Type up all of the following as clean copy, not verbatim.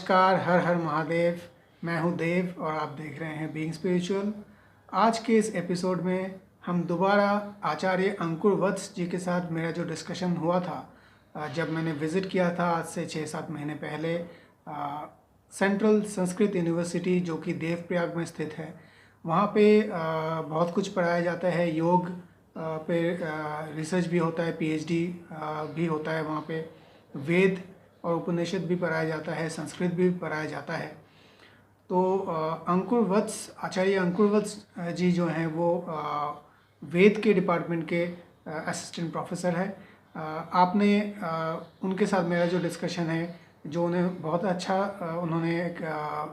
नमस्कार, हर हर महादेव। मैं हूं देव और आप देख रहे हैं बीइंग स्पिरिचुअल। आज के इस एपिसोड में हम दोबारा आचार्य अंकुर वत्स जी के साथ मेरा जो डिस्कशन हुआ था जब मैंने विज़िट किया था आज से 6-7 महीने पहले सेंट्रल संस्कृत यूनिवर्सिटी जो कि देवप्रयाग में स्थित है। वहाँ पे बहुत कुछ पढ़ाया जाता है। योग पे रिसर्च भी होता है, पीएचडी भी होता है वहाँ पे। वेद और उपनिषद भी पढ़ाया जाता है, संस्कृत भी पढ़ाया जाता है। तो अंकुर वत्स, आचार्य अंकुर वत्स जी जो हैं वो वेद के डिपार्टमेंट के असिस्टेंट प्रोफेसर है। आपने उनके साथ मेरा जो डिस्कशन है, जो उन्हें बहुत अच्छा उन्होंने एक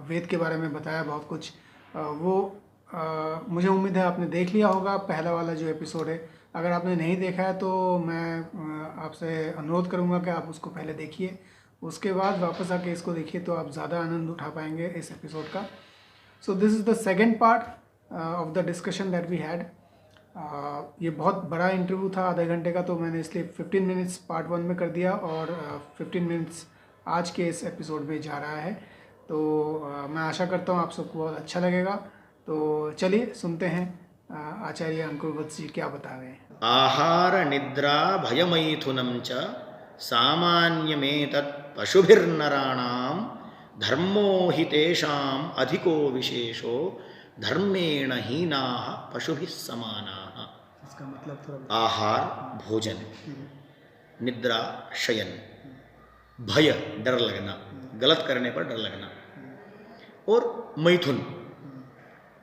वेद के बारे में बताया बहुत कुछ, वो मुझे उम्मीद है आपने देख लिया होगा पहला वाला जो एपिसोड है। अगर आपने नहीं देखा है तो मैं आपसे अनुरोध करूंगा कि आप उसको पहले देखिए, उसके बाद वापस आके इसको देखिए तो आप ज़्यादा आनंद उठा पाएंगे इस एपिसोड का। So this is the second part of the discussion that we had. ये बहुत बड़ा इंटरव्यू था, आधे घंटे का, तो मैंने इसलिए 15 मिनट्स पार्ट 1 में कर दिया और 15 मिनट्स आज के इस एपिसोड में जा रहा है। तो मैं आशा करता हूँ आप सबको बहुत अच्छा लगेगा। तो चलिए सुनते हैं आचार्य अंकुर वत्स जी क्या बता रहे हैं। आहार निद्रा भयमैथुनं च सामान्यमेतत् पशुभिर्नराणां धर्मो हि तेषाम् अधिको विशेषो धर्मेण हीनाः पशुभिः समानाः। इसका मतलब थोड़ा आहार भोजन, निद्रा शयन, भय डर लगना, गलत करने पर डर लगना, और मैथुन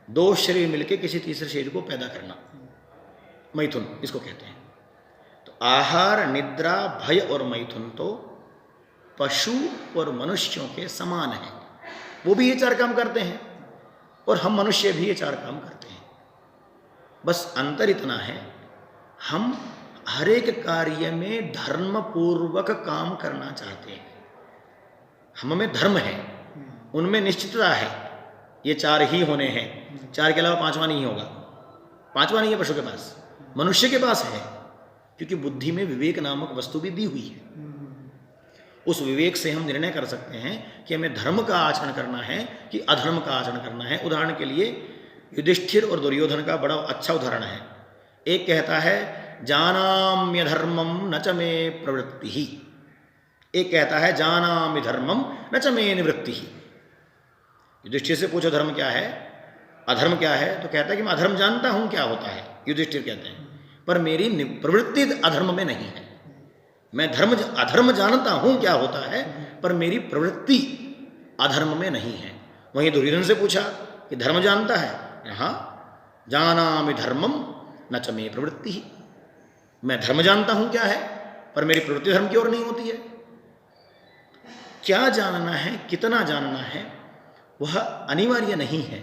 दो शरीर मिलके किसी तीसरे शरीर को पैदा करना, मैथुन इसको कहते हैं। तो आहार, निद्रा, भय और मैथुन तो पशु और मनुष्यों के समान हैं। वो भी ये चार काम करते हैं और हम मनुष्य भी ये चार काम करते हैं। बस अंतर इतना है, हम हर एक कार्य में धर्म पूर्वक काम करना चाहते हैं। हम में धर्म है, उनमें निश्चितता है, ये चार ही होने हैं, चार के अलावा पांचवा नहीं होगा। पांचवा नहीं है पशु के पास, मनुष्य के पास है, क्योंकि बुद्धि में विवेक नामक वस्तु भी दी हुई है। उस विवेक से हम निर्णय कर सकते हैं कि हमें धर्म का आचरण करना है कि अधर्म का आचरण करना है। उदाहरण के लिए युधिष्ठिर और दुर्योधन का बड़ा अच्छा उदाहरण है। एक कहता है जानाम्य धर्मम न च मे प्रवृत्ति ही, एक कहता है जानाम्य धर्मम न च मे निवृत्ति ही। युधिष्ठिर से पूछो धर्म क्या है, अधर्म क्या है, तो कहता है कि मैं अधर्म जानता हूं क्या होता है, युधिष्ठिर कहते हैं, पर मेरी प्रवृत्ति अधर्म में नहीं है। मैं अधर्म जानता हूं क्या होता है, पर मेरी प्रवृत्ति अधर्म में नहीं है। वहीं दुर्योधन से पूछा कि धर्म जानता है, हाँ जानामि धर्मम न च मे प्रवृत्ति ही, मैं धर्म जानता हूं क्या है, पर मेरी प्रवृत्ति धर्म की ओर नहीं होती है। क्या जानना है, कितना जानना है, वह अनिवार्य नहीं है।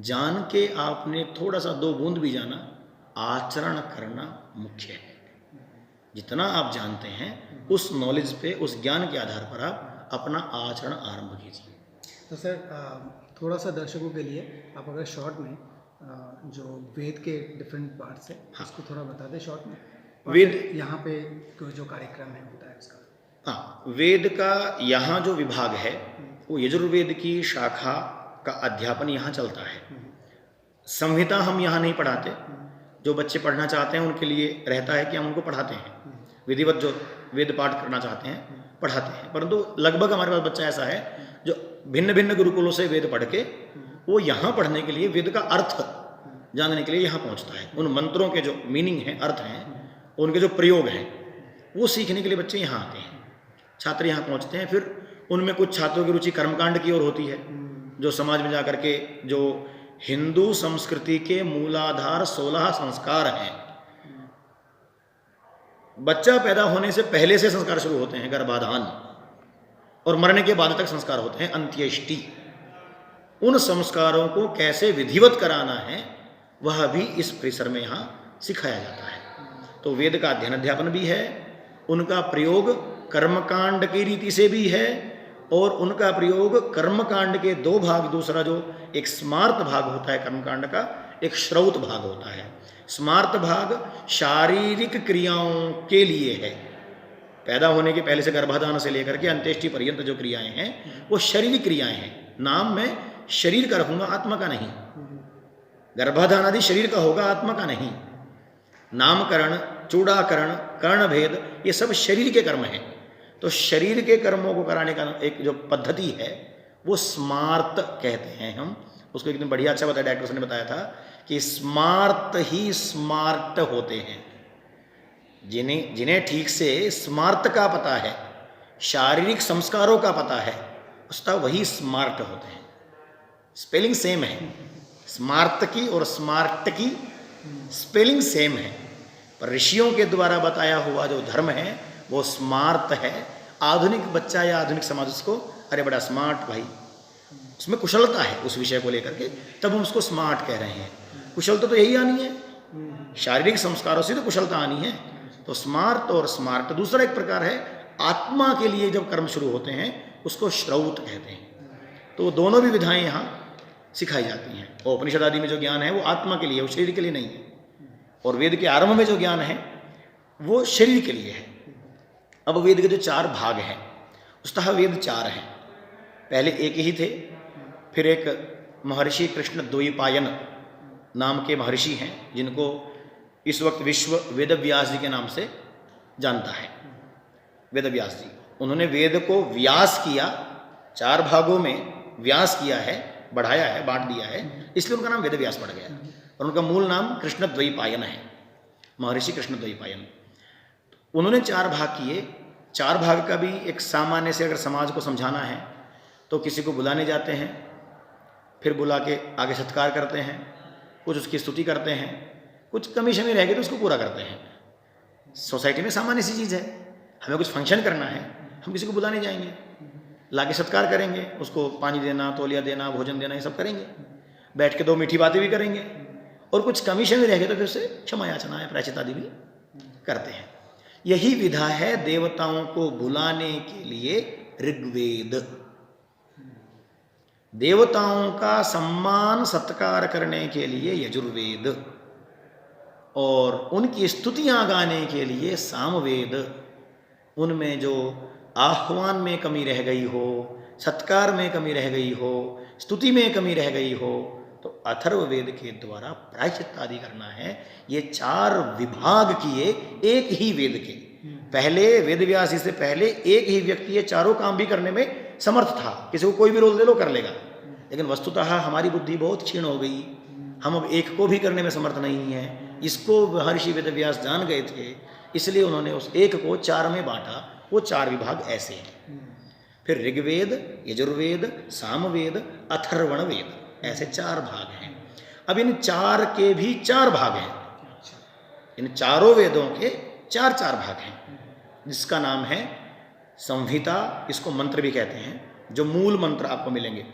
जान के आपने थोड़ा सा 2 बूंद भी जाना, आचरण करना मुख्य है। जितना आप जानते हैं उस नॉलेज पे, उस ज्ञान के आधार पर आप अपना आचरण आरंभ कीजिए। तो सर थोड़ा सा दर्शकों के लिए आप अगर शॉर्ट में जो वेद के डिफरेंट पार्ट्स है, हाँ, उसको थोड़ा बता दें शॉर्ट में। वेद यहाँ पे जो कार्यक्रम है होता है उसका। हाँ, वेद का यहाँ जो विभाग है वो यजुर्वेद की शाखा का अध्यापन यहाँ चलता है। संहिता हम यहाँ नहीं पढ़ाते, जो बच्चे पढ़ना चाहते हैं उनके लिए रहता है कि हम उनको पढ़ाते हैं, विधिवत जो वेद पाठ करना चाहते हैं पढ़ाते हैं। परंतु लगभग हमारे पास बच्चा ऐसा है जो भिन्न भिन्न गुरुकुलों से वेद पढ़ के वो यहाँ पढ़ने के लिए, वेद का अर्थ जानने के लिए यहाँ पहुँचता है। उन मंत्रों के जो मीनिंग हैं, अर्थ हैं, उनके जो प्रयोग हैं, वो सीखने के लिए बच्चे यहाँ आते हैं, छात्र यहाँ पहुँचते हैं। फिर उनमें कुछ छात्रों की रुचि कर्मकांड की ओर होती है, जो समाज में जाकर के जो हिंदू संस्कृति के मूलाधार 16 संस्कार हैं, बच्चा पैदा होने से पहले से संस्कार शुरू होते हैं, गर्भाधान, और मरने के बाद तक संस्कार होते हैं, अंत्येष्टि। उन संस्कारों को कैसे विधिवत कराना है वह भी इस परिसर में यहाँ सिखाया जाता है। तो वेद का अध्ययन अध्यापन भी है, उनका प्रयोग कर्मकांड की रीति से भी है, और उनका प्रयोग कर्मकांड के 2 भाग, दूसरा जो एक स्मार्त भाग होता है कर्मकांड का, एक श्रौत भाग होता है। स्मार्त भाग शारीरिक क्रियाओं के लिए है, पैदा होने के पहले से गर्भाधान से लेकर के अंत्येष्टि पर्यंत जो क्रियाएं हैं वो शारीरिक क्रियाएं हैं। नाम मैं शरीर का रखूंगा, आत्मा का नहीं। गर्भाधान आदि शरीर का होगा, आत्मा का नहीं। नामकरण, चूड़ाकरण, कर्णभेद, ये सब शरीर के कर्म हैं। तो शरीर के कर्मों को कराने का एक जो पद्धति है वो स्मार्त कहते हैं हम उसको। एकदम बढ़िया अच्छा बताया डॉक्टर ने बताया था कि स्मार्त ही स्मार्ट होते हैं। जिन्हें ठीक से स्मार्त का पता है, शारीरिक संस्कारों का पता है, उसका वही स्मार्ट होते हैं। स्पेलिंग सेम है, स्मार्त की और स्मार्ट की स्पेलिंग सेम है, पर ऋषियों के द्वारा बताया हुआ जो धर्म है वो स्मार्ट है। आधुनिक बच्चा या आधुनिक समाज उसको अरे बड़ा स्मार्ट भाई, उसमें कुशलता है उस विषय को लेकर के, तब हम उसको स्मार्ट कह रहे हैं। कुशलता तो यही आनी है, शारीरिक संस्कारों से तो कुशलता आनी है। तो स्मार्ट और स्मार्ट। दूसरा एक प्रकार है आत्मा के लिए जब कर्म शुरू होते हैं उसको श्रौत कहते हैं। तो दोनों भी विधाएं यहाँ सिखाई जाती हैं। और उपनिषद आदि में जो ज्ञान है वो आत्मा के लिए, वो शरीर के लिए नहीं है। और वेद के आरंभ में जो ज्ञान है वो शरीर के लिए है। अब वेद के जो 4 भाग हैं, उसतः वेद 4 हैं। पहले एक ही थे, फिर एक महर्षि कृष्ण द्वैपायन नाम के महर्षि हैं जिनको इस वक्त विश्व वेद व्यास जी के नाम से जानता है। वेद व्यास जी, उन्होंने वेद को व्यास किया, 4 भागों में व्यास किया है, बढ़ाया है, बांट दिया है, इसलिए उनका नाम वेद व्यास पड़ गया। और उनका मूल नाम कृष्ण द्वैपायन है, महर्षि कृष्ण द्वैपायन। उन्होंने 4 भाग किए। 4 भाग का भी एक सामान्य से अगर समाज को समझाना है तो किसी को बुलाने जाते हैं, फिर बुला के आगे सत्कार करते हैं, कुछ उसकी स्तुति करते हैं, कुछ कमी शमी रहेगी तो उसको पूरा करते हैं। सोसाइटी में सामान्य सी चीज़ है। हमें कुछ फंक्शन करना है, हम किसी को बुलाने जाएंगे, लाके सत्कार करेंगे, उसको पानी देना, तौलिया देना, भोजन देना, ये सब करेंगे। बैठ के 2 मीठी बातें भी करेंगे, और कुछ कमी शमी रहेगी तो फिर उसे क्षमा याचना या प्रायश्चित आदि भी करते हैं। यही विधा है देवताओं को बुलाने के लिए ऋग्वेद। देवताओं का सम्मान सत्कार करने के लिए यजुर्वेद, और उनकी स्तुतियां गाने के लिए सामवेद। उनमें जो आह्वान में कमी रह गई हो, सत्कार में कमी रह गई हो, स्तुति में कमी रह गई हो, तो अथर्ववेद के द्वारा प्रायश्चित आदि करना है। ये 4 विभाग किए एक ही वेद के। पहले वेद व्यास जी से पहले एक ही व्यक्ति ये 4 काम भी करने में समर्थ था। किसी को कोई भी रोल दे लो कर लेगा, लेकिन वस्तुतः हमारी बुद्धि बहुत क्षीण हो गई, हम अब एक को भी करने में समर्थ नहीं है। इसको महर्षि वेद व्यास जान गए थे, इसलिए उन्होंने उस एक को 4 में बांटा। वो 4 विभाग ऐसे हैं। फिर ऋग्वेद, यजुर्वेद, सामवेद, अथर्वण वेद, ऐसे 4 भाग हैं। अब इन 4 के भी 4 भाग हैं। इन चारों वेदों के 4 भाग हैं, जिसका नाम है संहिता। इसको मंत्र भी कहते हैं। जो मूल मंत्र आपको मिलेंगे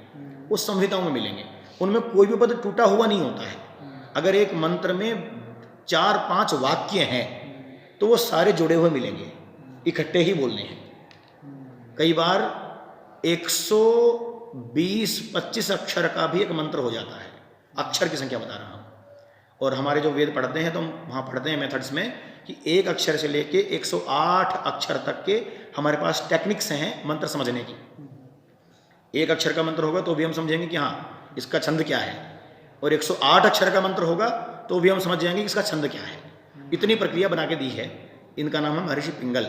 वो संहिताओं में मिलेंगे। उनमें कोई भी पद टूटा हुआ नहीं होता है। अगर एक मंत्र में 4-5 वाक्य हैं तो वो सारे जुड़े हुए मिलेंगे, इकट्ठे ही बोलने हैं। कई बार 120-25 अक्षर का भी एक मंत्र हो जाता है। अक्षर की संख्या बता रहा हूँ। और हमारे जो वेद पढ़ते हैं तो हम वहाँ पढ़ते हैं मेथड्स में कि एक अक्षर से लेके 108 अक्षर तक के हमारे पास टेक्निक्स हैं मंत्र समझने की। एक अक्षर का मंत्र होगा तो भी हम समझेंगे कि हाँ इसका छंद क्या है, और 108 अक्षर का मंत्र होगा तो भी हम समझ जाएंगे कि इसका छंद क्या है। इतनी प्रक्रिया बना के दी है। इनका नाम है महर्षि पिंगल।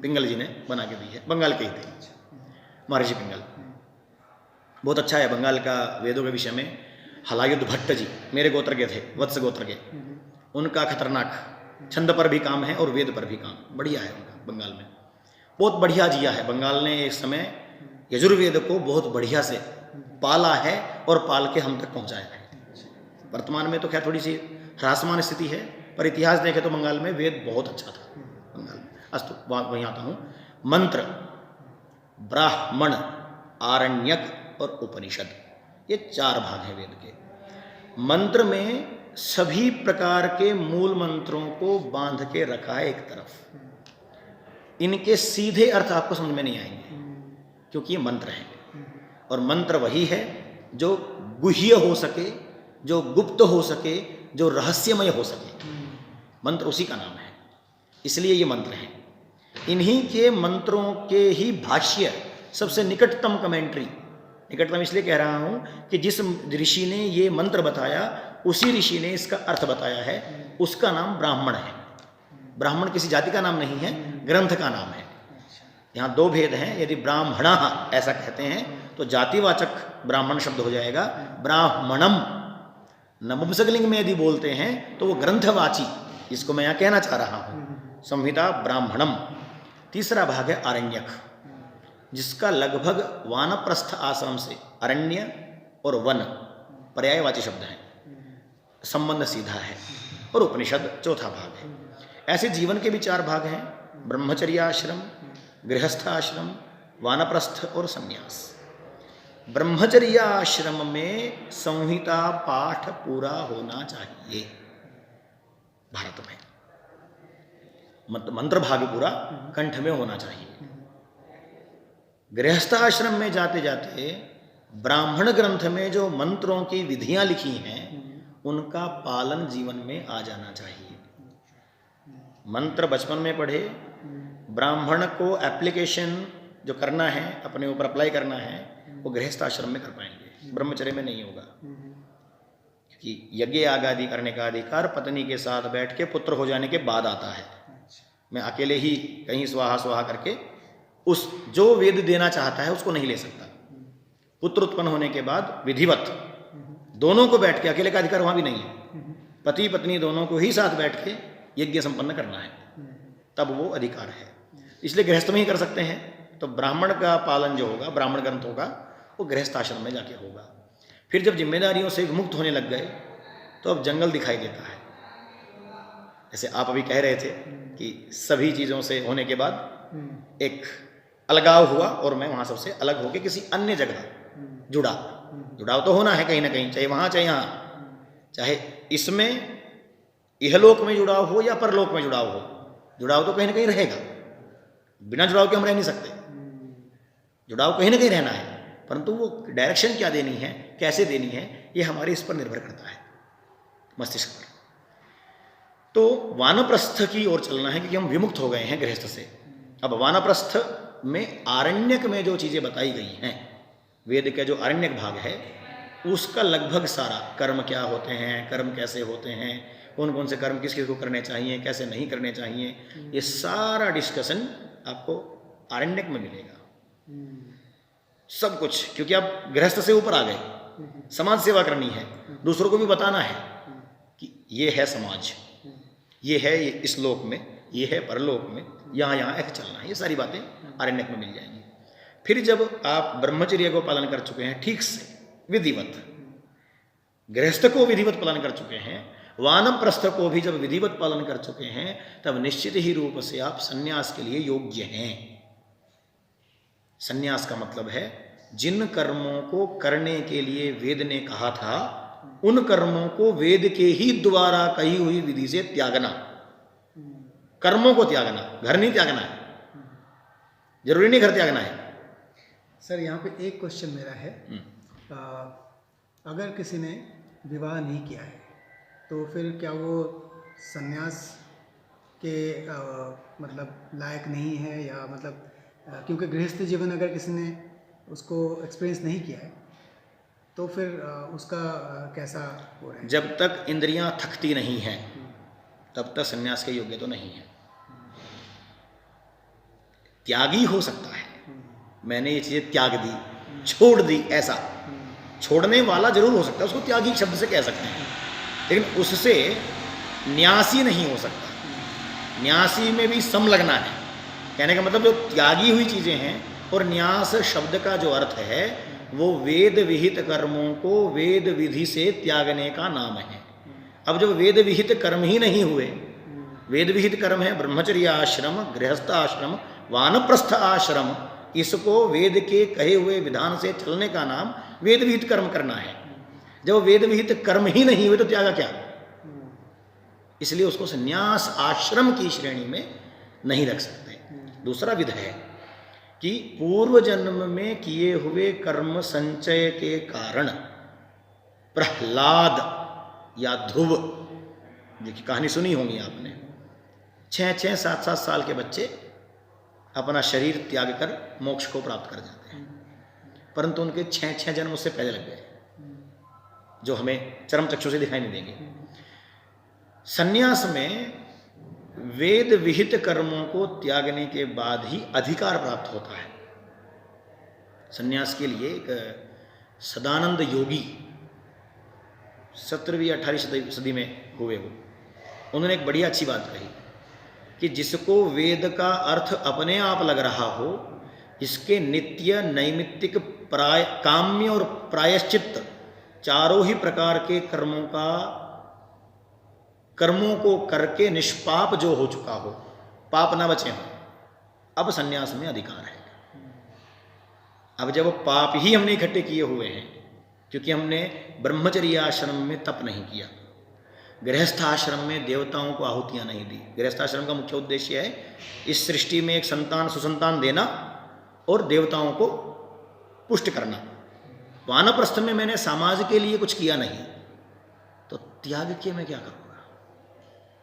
पिंगल जी ने बना के दी है, बंगाल के ही थे महर्षि पिंगल। बहुत अच्छा है बंगाल का वेदों के विषय में। हलायुद्ध भट्ट जी मेरे गोत्र के थे, वत्स गोत्र के। उनका खतरनाक छंद पर भी काम है और वेद पर भी काम बढ़िया है उनका। बंगाल में बहुत बढ़िया जिया है। बंगाल ने एक समय यजुर्वेद को बहुत बढ़िया से पाला है और पाल के हम तक पहुंचाया है। वर्तमान में तो खैर थोड़ी सी ह्रासमान स्थिति है, पर इतिहास देखें तो बंगाल में वेद बहुत अच्छा था। बंगाल में अस्तु वहीं आता हूँ। मंत्र, ब्राह्मण, आरण्यक और उपनिषद, ये 4 भाग हैं वेद के। मंत्र में सभी प्रकार के मूल मंत्रों को बांध के रखा है एक तरफ। इनके सीधे अर्थ आपको समझ में नहीं आएंगे क्योंकि ये मंत्र हैं। और मंत्र वही है जो गुह्य हो सके, जो गुप्त हो सके, जो रहस्यमय हो सके। मंत्र उसी का नाम है, इसलिए ये मंत्र हैं। इन्हीं के मंत्रों के ही भाष्य सबसे निकटतम कमेंट्री, निकटतम इसलिए कह रहा हूं कि जिस ऋषि ने ये मंत्र बताया उसी ऋषि ने इसका अर्थ बताया है, उसका नाम ब्राह्मण है। ब्राह्मण किसी जाति का नाम नहीं है, ग्रंथ का नाम है। यहाँ दो भेद हैं, यदि ब्राह्मणा ऐसा कहते हैं तो जातिवाचक ब्राह्मण शब्द हो जाएगा, ब्राह्मणम नपुंसकलिंग में यदि बोलते हैं तो वो ग्रंथवाची, इसको मैं यहाँ कहना चाह रहा हूँ। संहिता ब्राह्मणम। तीसरा भाग है आरण्यक, जिसका लगभग वानप्रस्थ आश्रम से अरण्य और वन पर्यायवाची शब्द हैं, संबंध सीधा है। और उपनिषद चौथा भाग है। ऐसे जीवन के भी चार भाग हैं, ब्रह्मचर्याश्रम, गृहस्थाश्रम, वानप्रस्थ और संन्यास। ब्रह्मचर्याश्रम में संहिता पाठ पूरा होना चाहिए भारत में, मंत्र भाग पूरा कंठ में होना चाहिए। गृहस्थाश्रम में जाते जाते ब्राह्मण ग्रंथ में जो मंत्रों की विधियां लिखी हैं उनका पालन जीवन में आ जाना चाहिए। मंत्र बचपन में पढ़े, ब्राह्मण को एप्लीकेशन जो करना है, अपने ऊपर अप्लाई करना है, वो गृहस्थाश्रम में कर पाएंगे, ब्रह्मचर्य में नहीं होगा। क्योंकि यज्ञ आदि करने का अधिकार पत्नी के साथ बैठ के पुत्र हो जाने के बाद आता है। मैं अकेले ही कहीं स्वाहा स्वाहा करके उस जो वेद देना चाहता है उसको नहीं ले सकता। पुत्र उत्पन्न होने के बाद विधिवत दोनों को बैठ के, अकेले का अधिकार वहां भी नहीं है, पति पत्नी दोनों को ही साथ बैठ के यज्ञ संपन्न करना है, तब वो अधिकार है। इसलिए गृहस्थ में ही कर सकते हैं। तो ब्राह्मण का पालन जो होगा, ब्राह्मण ग्रंथों का, वो गृहस्थाश्रम में जाके होगा। फिर जब जिम्मेदारियों से मुक्त होने लग गए तो अब जंगल दिखाई देता है। जैसे आप अभी कह रहे थे कि सभी चीज़ों से होने के बाद एक अलगाव हुआ और मैं वहाँ सबसे अलग होकर किसी अन्य जगह जुड़ाव तो होना है कहीं ना कहीं, चाहे वहाँ चाहे यहाँ, चाहे इसमें इहलोक में जुड़ाव हो या परलोक में जुड़ाव हो, जुड़ाव तो कहीं ना कहीं रहेगा। बिना जुड़ाव के हम रह नहीं सकते, जुड़ाव कहीं ना कहीं रहना है, परंतु वो डायरेक्शन क्या देनी है, कैसे देनी है, ये हमारे इस पर निर्भर करता है, मस्तिष्क पर। तो वानप्रस्थ की ओर चलना है क्योंकि हम विमुक्त हो गए हैं गृहस्थ से। अब वानप्रस्थ में आरण्यक में जो चीज़ें बताई गई हैं, वेद का जो आरण्यक भाग है उसका लगभग सारा, कर्म क्या होते हैं, कर्म कैसे होते हैं, कौन कौन से कर्म किस किस को करने चाहिए, कैसे नहीं करने चाहिए, ये सारा डिस्कशन आपको आरण्यक में मिलेगा। सब कुछ, क्योंकि आप गृहस्थ से ऊपर आ गए, समाज सेवा करनी है, दूसरों को भी बताना है कि ये है समाज, ये है ये इस लोक में, ये है परलोक में, यहाँ यहाँ ऐसे चलना है। ये सारी बातें आरण्यक में मिल जाएंगी। फिर जब आप ब्रह्मचर्य को पालन कर चुके हैं ठीक से, विधिवत, गृहस्थ को विधिवत पालन कर चुके हैं, वानप्रस्थ को भी जब विधिवत पालन कर चुके हैं, तब निश्चित ही रूप से आप संन्यास के लिए योग्य हैं। संन्यास का मतलब है जिन कर्मों को करने के लिए वेद ने कहा था उन कर्मों को वेद के ही द्वारा कही हुई विधि से त्यागना, कर्मों को त्यागना, घर नहीं त्यागना है, जरूरी नहीं घर त्यागना है। सर यहाँ पे एक क्वेश्चन मेरा है, अगर किसी ने विवाह नहीं किया है तो फिर क्या वो संन्यास के मतलब लायक नहीं है, या मतलब क्योंकि गृहस्थ जीवन अगर किसी ने उसको एक्सपीरियंस नहीं किया है तो फिर उसका कैसा हो रहा है? जब तक इंद्रियां थकती नहीं हैं तब तक संन्यास के योग्य तो नहीं है। त्यागी हो सकता है, मैंने ये चीज़ें त्याग दी, छोड़ दी, ऐसा छोड़ने वाला जरूर हो सकता है, उसको त्यागी शब्द से कह सकते हैं, लेकिन उससे न्यासी नहीं हो सकता। न्यासी में भी सम लगना है। कहने का मतलब जो त्यागी हुई चीज़ें हैं, और न्यास शब्द का जो अर्थ है वो वेद विहित कर्मों को वेद विधि से त्यागने का नाम है। अब जब वेद विहित कर्म ही नहीं हुए, वेद विहित कर्म है ब्रह्मचर्य आश्रम, गृहस्थ आश्रम, वानप्रस्थ आश्रम, इसको वेद के कहे हुए विधान से चलने का नाम वेद विहित कर्म करना है। जब वेद विहित कर्म ही नहीं हुए तो त्यागा क्या? इसलिए उसको संन्यास आश्रम की श्रेणी में नहीं रख सकते। दूसरा विध है कि पूर्व जन्म में किए हुए कर्म संचय के कारण प्रहलाद या ध्रुव, जिनकी कहानी सुनी होगी आपने, 6-6, 7-7 साल के बच्चे अपना शरीर त्याग कर मोक्ष को प्राप्त कर जाते हैं, परंतु उनके 6 जन्म उससे पहले लग गए, जो हमें चरम चक्षु से दिखाई नहीं देंगे। संन्यास में वेद विहित कर्मों को त्यागने के बाद ही अधिकार प्राप्त होता है। संन्यास के लिए एक सदानंद योगी 17वीं 18वीं सदी में हुए वो, उन्होंने एक बड़ी अच्छी बात कही कि जिसको वेद का अर्थ अपने आप लग रहा हो, इसके नित्य नैमित्तिक काम्य और प्रायश्चित चारों ही प्रकार के कर्मों को करके निष्पाप जो हो चुका हो, पाप ना बचे हो, अब संन्यास में अधिकार है। अब जब पाप ही हमने इकट्ठे किए हुए हैं, क्योंकि हमने ब्रह्मचर्य आश्रम में तप नहीं किया, गृहस्थ आश्रम में देवताओं को आहुतियां नहीं दी। गृहस्थ आश्रम का मुख्य उद्देश्य है इस सृष्टि में एक सुसंतान देना और देवताओं को पुष्ट करना। वानप्रस्थ में मैंने समाज के लिए कुछ किया नहीं, तो त्याग किए मैं क्या करूँगा?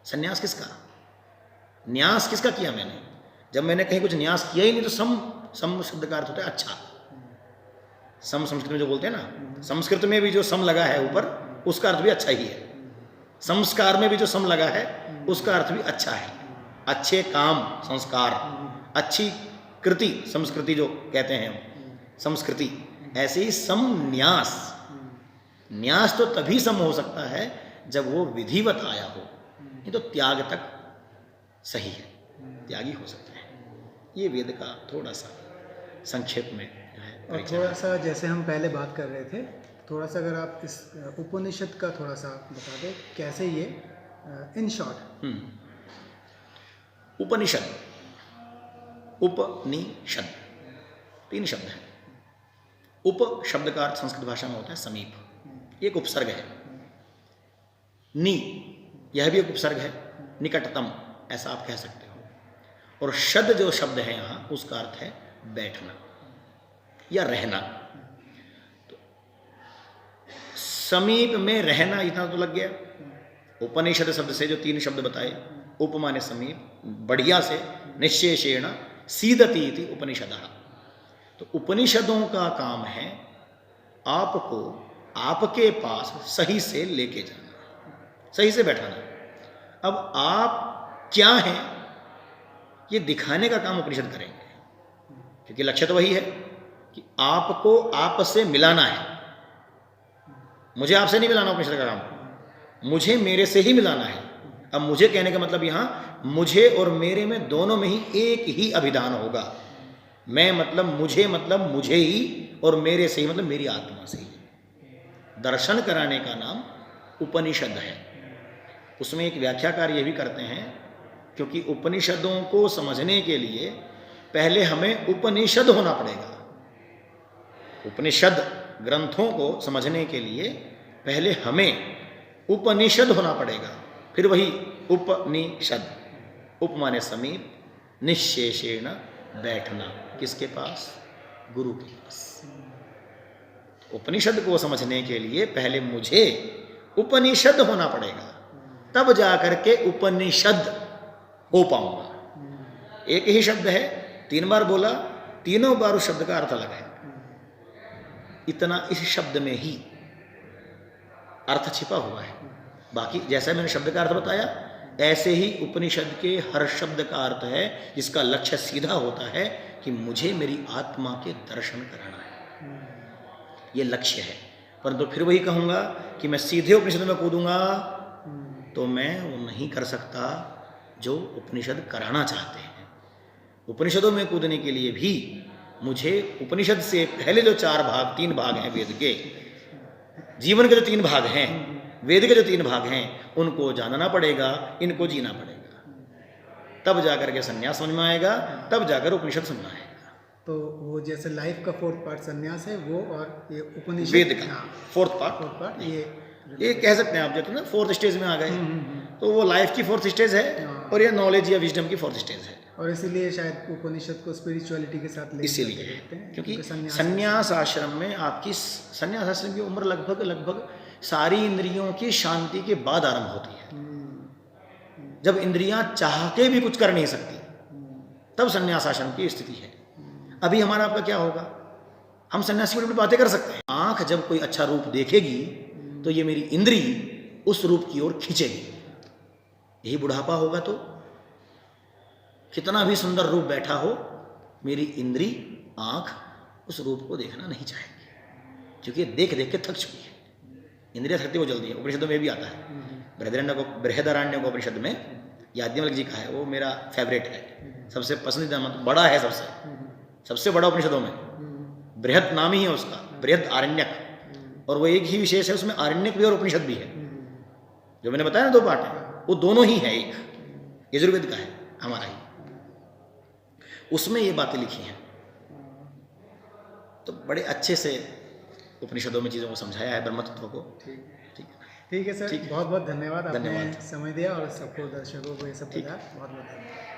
संन्यास किसका, न्यास किसका किया मैंने? जब मैंने कहीं कुछ न्यास किया ही नहीं, तो सम शब्द का अर्थ होता है अच्छा। सम संस्कृत में जो बोलते हैं ना, संस्कृत में भी जो सम लगा है ऊपर, उसका अर्थ भी अच्छा ही है। संस्कार में भी जो सम लगा है, उसका अर्थ भी अच्छा है। अच्छे काम संस्कार, अच्छी कृति संस्कृति जो कहते हैं संस्कृति, ऐसे ही सम न्यास। न्यास तो तभी सम हो सकता है जब वो विधिवत आया हो, ये तो त्याग तक सही है, त्यागी हो सकते हैं। ये वेद का थोड़ा सा संक्षेप में है। और थोड़ा सा जैसे हम पहले बात कर रहे थे, थोड़ा सा अगर आप इस उपनिषद का थोड़ा सा बता दें, कैसे ये इन शॉर्ट। उपनिषद, उपनिषद 3 शब्द हैं। उप शब्द का अर्थ संस्कृत भाषा में होता है समीप, एक उपसर्ग है। नी, यह भी एक उपसर्ग है, निकटतम ऐसा आप कह सकते हो। और शद जो शब्द है यहाँ, उसका अर्थ है बैठना या रहना। तो समीप में रहना इतना तो लग गया। उपनिषद शब्द से जो 3 शब्द बताए, उप माने समीप, बढ़िया से, निश्शेषेण सीदति इति उपनिषदः। तो उपनिषदों का काम है आपको आपके पास सही से लेके जाना, सही से बैठाना। अब आप क्या हैं ये दिखाने का काम उपनिषद करेंगे, क्योंकि लक्ष्य तो वही है कि आपको आपसे मिलाना है। मुझे आपसे नहीं मिलाना उपनिषद का काम, मुझे मेरे से ही मिलाना है। अब मुझे कहने का मतलब यहाँ मुझे और मेरे में दोनों में ही एक ही अभिधान होगा। मैं मतलब मुझे ही, और मेरे से ही मतलब मेरी आत्मा से ही। दर्शन कराने का नाम उपनिषद है। उसमें एक व्याख्याकार ये भी करते हैं, क्योंकि उपनिषदों को समझने के लिए पहले हमें उपनिषद होना पड़ेगा। उपनिषद ग्रंथों को समझने के लिए पहले हमें उपनिषद होना पड़ेगा, फिर वही उपनिषद। उप माने समीप, निश्शेषेण बैठना, किसके पास? गुरु के पास। उपनिषद को समझने के लिए पहले मुझे उपनिषद होना पड़ेगा, तब जाकर के उपनिषद हो पाऊंगा। एक ही शब्द है, 3 बार बोला, तीनों बार उस शब्द का अर्थ अलग है। इतना इस शब्द में ही अर्थ छिपा हुआ है। बाकी जैसा मैंने शब्द का अर्थ बताया, ऐसे ही उपनिषद के हर शब्द का अर्थ है जिसका लक्ष्य सीधा होता है कि मुझे मेरी आत्मा के दर्शन कराना है। ये लक्ष्य है। परंतु फिर वही कहूँगा कि मैं सीधे उपनिषद में कूदूंगा तो मैं वो नहीं कर सकता जो उपनिषद कराना चाहते हैं। उपनिषदों में कूदने के लिए भी मुझे उपनिषद से पहले जो 3 भाग हैं वेद के, जीवन के जो 3 भाग हैं, वेद के जो 3 भाग हैं, उनको जानना पड़ेगा, इनको जीना पड़ेगा, तब जाकर के संन्यास समझ में आएगा, तब जाकर उपनिषद समझ में आएगा। तो वो जैसे लाइफ का 4th पार्ट संन्यास है, वो और ये उपनिषद वेद का 4th पार्ट ये कह सकते हैं आप, जो ना 4th स्टेज में आ गए, तो वो लाइफ की 4th स्टेज है और ये नॉलेज या विजडम की 4th स्टेज है। और इसीलिए शायद उपनिषद को स्पिरिचुअलिटी के साथ ले, इसीलिए क्योंकि संन्यास आश्रम में आपकी संन्यास आश्रम की उम्र लगभग सारी इंद्रियों की शांति के बाद आरंभ होती है। जब इंद्रियां चाह के भी कुछ कर नहीं सकती, तब संन्यास आश्रम की स्थिति है। अभी हमारा आपका क्या होगा, हम सन्यासी की बातें कर सकते हैं। आंख जब कोई अच्छा रूप देखेगी तो ये मेरी इंद्री उस रूप की ओर खींचेगी। यही बुढ़ापा होगा तो कितना भी सुंदर रूप बैठा हो, मेरी इंद्री आंख उस रूप को देखना नहीं चाहेगी, क्योंकि देख देख के थक चुकी है। इंद्रियां थकती वो जल्दी है। उपनिषदों में भी आता है, बृहदारण्य को उपनिषद में याज्ञवल्क्य जी का है, वो मेरा फेवरेट है, सबसे पसंदीदा, मतलब बड़ा है, सबसे बड़ा उपनिषदों में बृहद नाम ही है उसका, बृहद आरण्यक। और वो एक ही विशेष है उसमें, आरण्यक भी और उपनिषद भी है। जो मैंने बताया ना 2 पार्ट है, वो दोनों ही है। एक यजुर्वेद का है हमारा ही, उसमें ये बातें लिखी हैं। तो बड़े अच्छे से उपनिषदों में चीज़ों को समझाया है, ब्रह्म तत्व को। ठीक है सर, बहुत बहुत धन्यवाद, आपने धन्यवाद। समय दिया और सबको दर्शकों को ये सब बताया। बहुत बहुत धन्यवाद।